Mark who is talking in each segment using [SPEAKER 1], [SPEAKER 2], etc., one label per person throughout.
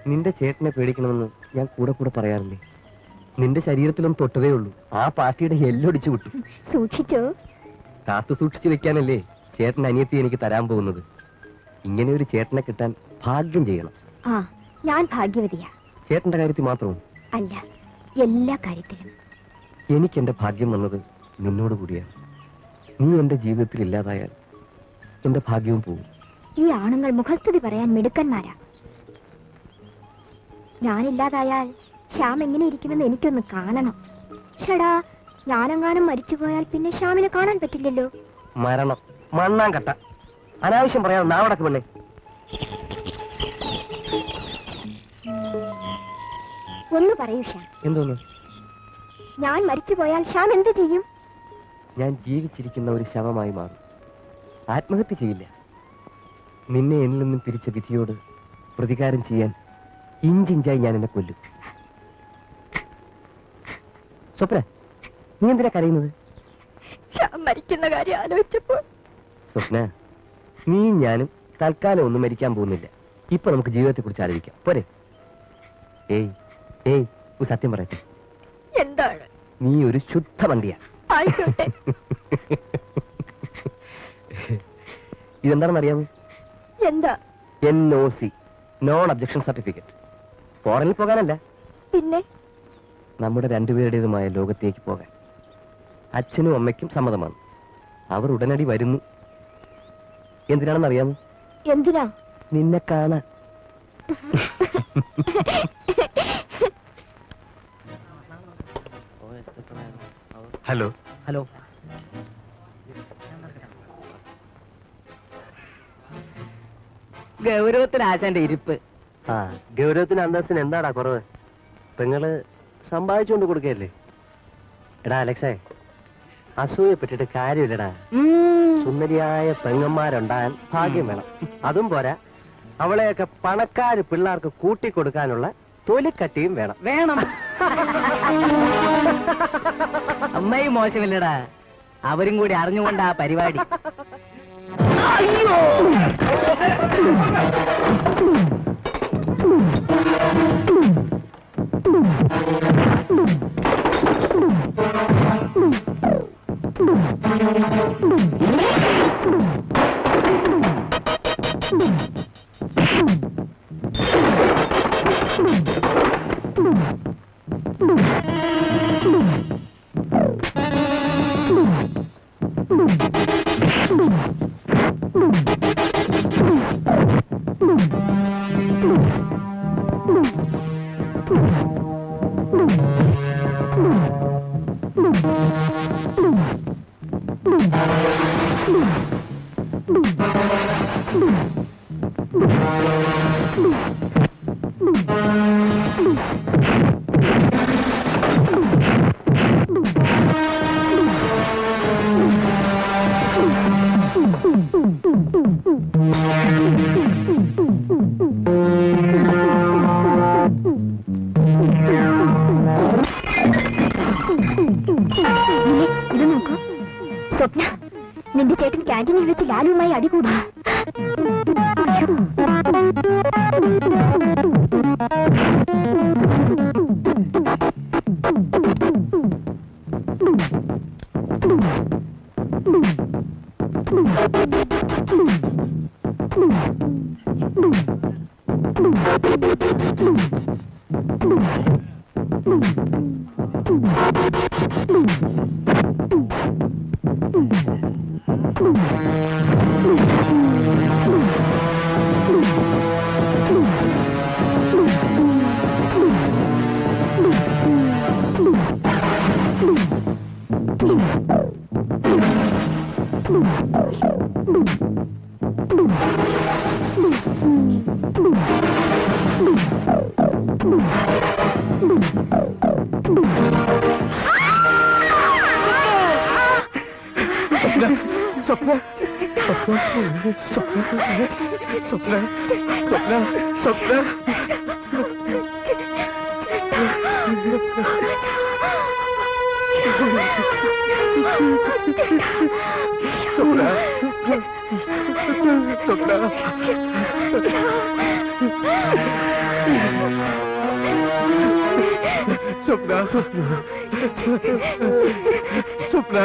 [SPEAKER 1] നിന്റെ ചേട്ടനെ പേടിക്കണമെന്ന് ഞാൻ കൂടെ കൂടെ പറയാറില്ലേ? നിന്റെ ശരീരത്തിലൊന്നും തൊട്ടതേ ഉള്ളൂ, ആ പാർട്ടിയുടെ എല്ലൊടിച്ചു വിട്ടു.
[SPEAKER 2] സൂക്ഷിച്ചോ?
[SPEAKER 1] കാത്തു സൂക്ഷിച്ചു വെക്കാനല്ലേ ചേട്ടൻ അനിയത്തി എനിക്ക് തരാൻ പോകുന്നത്. ഇങ്ങനെ ഒരു ചേട്ടനെ കിട്ടാൻ ഭാഗ്യം ചെയ്യണം.
[SPEAKER 2] ആ, ഞാൻ ഭാഗ്യവതിയാ.
[SPEAKER 1] ചേട്ടന്റെ കാര്യത്തിൽ മാത്രവും
[SPEAKER 2] അല്ല, എല്ലാ കാര്യത്തിലും.
[SPEAKER 1] എനിക്ക് എന്റെ ഭാഗ്യം വന്നത് നിന്നോട് കൂടിയാണ്. നീ എന്റെ ജീവിതത്തിൽ ഇല്ലാതായാൽ എന്റെ ഭാഗ്യവും പോകും.
[SPEAKER 2] ഈ ആണുങ്ങൾ മുഖസ്തുതി പറയാൻ മിടുക്കന്മാരാ. ഞാനില്ലാതായാൽ ശ്യാം എങ്ങനെ ഇരിക്കുമെന്ന് എനിക്കൊന്ന് കാണണം. ഷടാ, ഞാനെങ്ങാനും മരിച്ചുപോയാൽ പിന്നെ ശ്യാമിനെ കാണാൻ പറ്റില്ലല്ലോ.
[SPEAKER 1] മരണം മണ്ണാൻ കട്ട, അനാവശ്യം പറയാൻ നാവടക്ക് പെണ്ണേ.
[SPEAKER 2] ഒന്ന് പറയൂ ശ്യാം.
[SPEAKER 1] എന്തോന്ന്?
[SPEAKER 2] ഞാൻ മരിച്ചുപോയാൽ ശ്യാം എന്ത് ചെയ്യും?
[SPEAKER 1] ഞാൻ ജീവിച്ചിരിക്കുന്ന ഒരു ശവമായി മാറും. ആത്മഹത്യ ചെയ്യില്ല. നിന്നെ എന്നിൽ നിന്നും പിരിച്ച വിധിയോട് പ്രതികാരം ചെയ്യാൻ ഇഞ്ചിഞ്ചായി ഞാൻ എന്നെ കൊല്ലും. സ്വപ്ന, നീ എന്തിനാ കരയുന്നത്?
[SPEAKER 2] മരിക്കുന്ന കാര്യം ആലോചിച്ചപ്പോൾ.
[SPEAKER 1] സ്വപ്ന, നീ ഞാനും തൽക്കാലം ഒന്നും മരിക്കാൻ പോകുന്നില്ല. ഇപ്പൊ നമുക്ക് ജീവിതത്തെ കുറിച്ച് ആലോചിക്കാം, പോരെ? ഏയ് ഏയ്, ഒരു സത്യം പറയട്ടെ.
[SPEAKER 2] എന്താണ്?
[SPEAKER 1] നീ ഒരു ശുദ്ധ വണ്ടിയാ.
[SPEAKER 2] ആയിക്കോട്ടെ.
[SPEAKER 1] ഇതെന്താണെന്ന് അറിയാമോ?
[SPEAKER 2] എന്താ?
[SPEAKER 1] NOC, non objection certificate. ഫോറിനിൽ പോകാനല്ല,
[SPEAKER 2] പിന്നെ
[SPEAKER 1] നമ്മുടെ രണ്ടുപേരുടേതുമായ ലോകത്തേക്ക് പോകാൻ. അച്ഛനും അമ്മയ്ക്കും സമ്മതമാണ്. അവർ ഉടനടി വരുന്നു. എന്തിനാണെന്ന് അറിയാമോ?
[SPEAKER 2] എന്തിനാ?
[SPEAKER 1] നിന്നെ കാണാൻ.
[SPEAKER 3] Hello
[SPEAKER 1] hello.
[SPEAKER 4] ഗൗരവത്തിൽ ആശാന്റെ ഇരിപ്പ്.
[SPEAKER 1] ആ, ഗൗരവത്തിന് അന്തസ്സിന് എന്താടാ കുറവ്? പെങ്ങള് സമ്പാദിച്ചുകൊണ്ട് കൊടുക്കല്ലേ? എടാ അലക്സേ, അസൂയപ്പെട്ടിട്ട് കാര്യമില്ലടാ. സുന്ദരിയായ പെങ്ങന്മാരുണ്ടാകാൻ ഭാഗ്യം വേണം. അതും പോരാ, അവളെയൊക്കെ പണക്കാര് പിള്ളേർക്ക് കൂട്ടിക്കൊടുക്കാനുള്ള തൊലിക്കട്ടിയും വേണം.
[SPEAKER 4] വേണം. അമ്മയും മോശമില്ലടാ, അവരും കൂടി അറിഞ്ഞുകൊണ്ടാ പരിപാടി.
[SPEAKER 2] സ്വപ്ന, നിന്റെ ചേട്ടൻ ക്യാൻറ്റീനിൽ വെച്ച് ലാലുവുമായി അടികൂടാ.
[SPEAKER 3] സ്വപ്ന സ്വപ്ന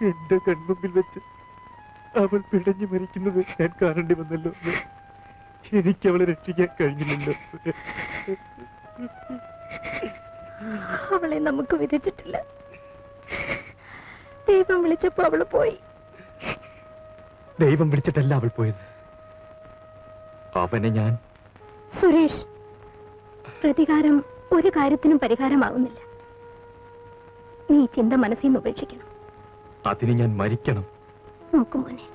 [SPEAKER 3] എന്റെ കൺമുമ്പിൽ വെച്ച് അവൾ പിടഞ്ഞു മരിക്കുന്നത് ഞാൻ കാണേണ്ടി വന്നല്ലോ. എനിക്ക് അവളെ രക്ഷിക്കാൻ കഴിഞ്ഞില്ലല്ലോ.
[SPEAKER 2] അവളെ നമുക്ക് വിധിച്ചിട്ടില്ല. ദൈവം വിളിച്ചപ്പോ അവള് പോയി.
[SPEAKER 3] ദൈവം വിളിച്ചിട്ടല്ല അവൾ പോയത്. അവനെ ഞാൻ
[SPEAKER 2] സുരേഷ്, പ്രതികാരം ഒരു കാര്യത്തിനും പരിഹാരമാവുന്നില്ല. നീ ചിന്ത മനസ്സിൽ നിന്ന് ഉപേക്ഷിക്കണം.
[SPEAKER 3] അതിന് ഞാൻ മരിക്കണം.
[SPEAKER 2] നോക്കു മോനെ,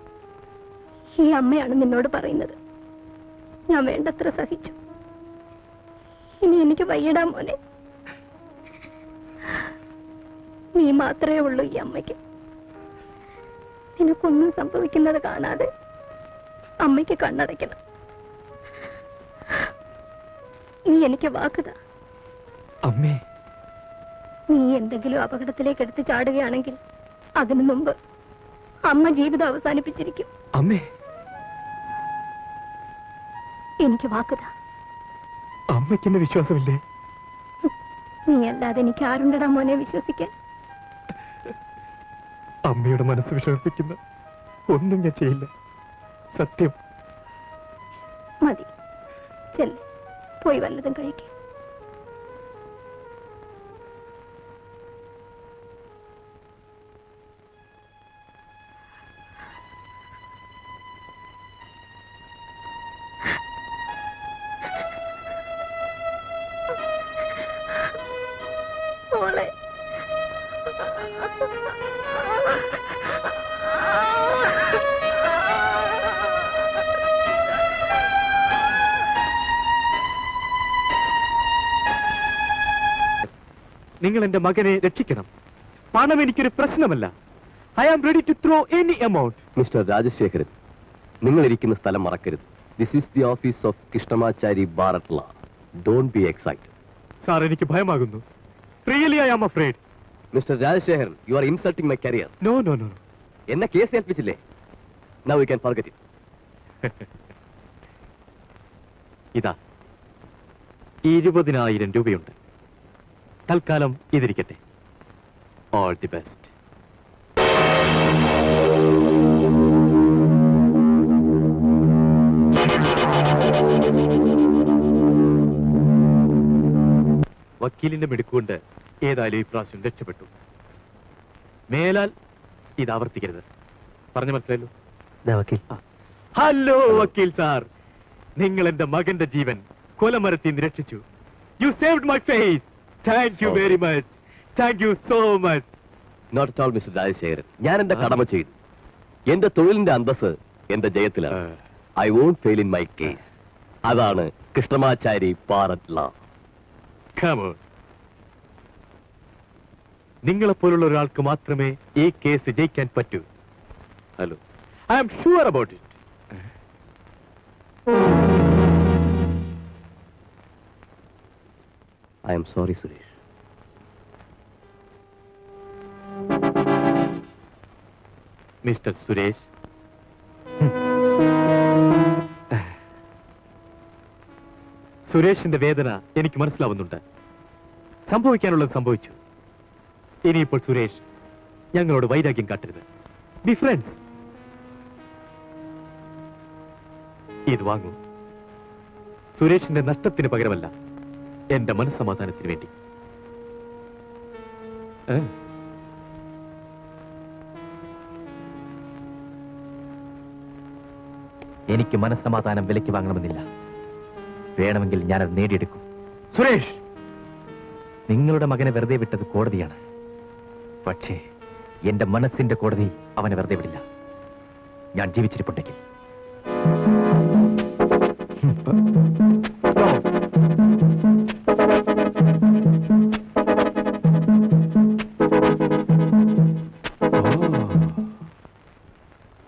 [SPEAKER 2] ഈ അമ്മയാണ് നിന്നോട് പറയുന്നത്. ഞാൻ വേണ്ടത്ര സഹിച്ചു. ഇനി എനിക്ക് വയ്യടാ മോനെ. നീ മാത്രമേ ഉള്ളൂ ഈ അമ്മയ്ക്ക്. നിനക്കൊന്നും സംഭവിക്കുന്നത് കാണാതെ അമ്മയ്ക്ക് കണ്ണടയ്ക്കണം. നീ എനിക്ക് വാക്കുതാ.
[SPEAKER 3] അമ്മേ,
[SPEAKER 2] നീ എന്തെങ്കിലും അപകടത്തിലേക്ക് എടുത്ത് ചാടുകയാണെങ്കിൽ അതിനു മുമ്പ് അമ്മ ജീവിതം അവസാനിപ്പിച്ചിരിക്കും.
[SPEAKER 3] അമ്മേ,
[SPEAKER 2] എനിക്ക് വാക്കുതാ.
[SPEAKER 3] അമ്മയ്ക്ക് എന്നെ വിശ്വാസമില്ലേ?
[SPEAKER 2] നീ അല്ലാതെ എനിക്ക് ആരുണ്ടടാ മോനെ വിശ്വസിക്കാൻ?
[SPEAKER 3] അമ്മയുടെ മനസ്സ് വിഷമിപ്പിക്കുന്ന ഒന്നും ഞാൻ ചെയ്യില്ല. സത്യം.
[SPEAKER 2] മതി, ചെല്ല്, പോയി വല്ലതും കഴിക്കേ. മോളെ,
[SPEAKER 3] നിങ്ങൾ എന്റെ മകനെ രക്ഷിക്കണം. പണം എനിക്കൊരു പ്രശ്നമല്ല. I am ready to throw any amount.
[SPEAKER 1] Mister Rajasekharan, നിങ്ങൾ ഇരിക്കുന്ന സ്ഥലം മറക്കരുത്. This is the office of Krishnamachari Bharat law. Don't be excited.
[SPEAKER 3] Sir, എനിക്ക് ഭയമാകുന്നു. Really I am afraid.
[SPEAKER 1] Mister Rajasekharan, you are insulting my career.
[SPEAKER 3] No no no.
[SPEAKER 1] എന്നെ case ഏൽപ്പിച്ചില്ലേ? Now you can forget it.
[SPEAKER 3] ഇതാ 20,000 രൂപയുണ്ട്. തൽക്കാലം ഇതിരിക്കട്ടെ. All the best. വക്കീലിന്റെ മിടുക്കുകൊണ്ട് ഏതായാലും ഈ പ്രാവശ്യം രക്ഷപ്പെട്ടു. മേലാൽ ഇത് ആവർത്തിക്കരുത്. പറഞ്ഞു മനസ്സിലായല്ലോ?
[SPEAKER 1] വക്കീൽ.
[SPEAKER 3] ഹലോ വക്കീൽ സാർ, നിങ്ങൾ എന്റെ മകന്റെ ജീവൻ കൊലമരത്തിൽ നിന്ന് രക്ഷിച്ചു. You saved my face. Thank you very much. Thank you so much.
[SPEAKER 1] Not at all mister Rajasekharan. ഞാൻ എന്റെ കടമ ചെയ്തു. എന്റെ തൊഴിലിന്റെ അന്തസ് എന്റെ ജയത്തിലാണ്. I won't fail in my case. അതാണ് കൃഷ്ണമാചാരി ഭാരത് ലാ.
[SPEAKER 3] Come on. നിങ്ങളെപ്പോലുള്ള ഒരാൾക്ക് മാത്രമേ ഈ കേസ് ജയിക്കാൻ പറ്റൂ. Hello, I am sure about it.
[SPEAKER 1] I am sorry Suresh.
[SPEAKER 3] Mister Suresh, സുരേഷിന്റെ വേദന എനിക്ക് മനസ്സിലാവുന്നുണ്ട്. സംഭവിക്കാനുള്ളത് സംഭവിച്ചു. ഇനിയിപ്പോൾ സുരേഷ് ഞങ്ങളോട് വൈരാഗ്യം കാട്ടരുത്. Be friends. ഇത് വാങ്ങൂ. സുരേഷിന്റെ നഷ്ടത്തിന് പകരമല്ല, എന്റെ മനസ്സമാധാനത്തിന് വേണ്ടി. എനിക്ക് മനസ്സമാധാനം വിലയ്ക്ക് വാങ്ങണമെന്നില്ല. വേണമെങ്കിൽ ഞാനത് നേടിയെടുക്കും. സുരേഷ്, നിങ്ങളുടെ മകനെ വെറുതെ വിട്ടത് കോടതിയാണ്. പക്ഷേ എന്റെ മനസ്സിന്റെ കോടതി അവനെ വെറുതെ വിടില്ല. ഞാൻ ജീവിച്ചിരിപ്പുണ്ടെങ്കിൽ.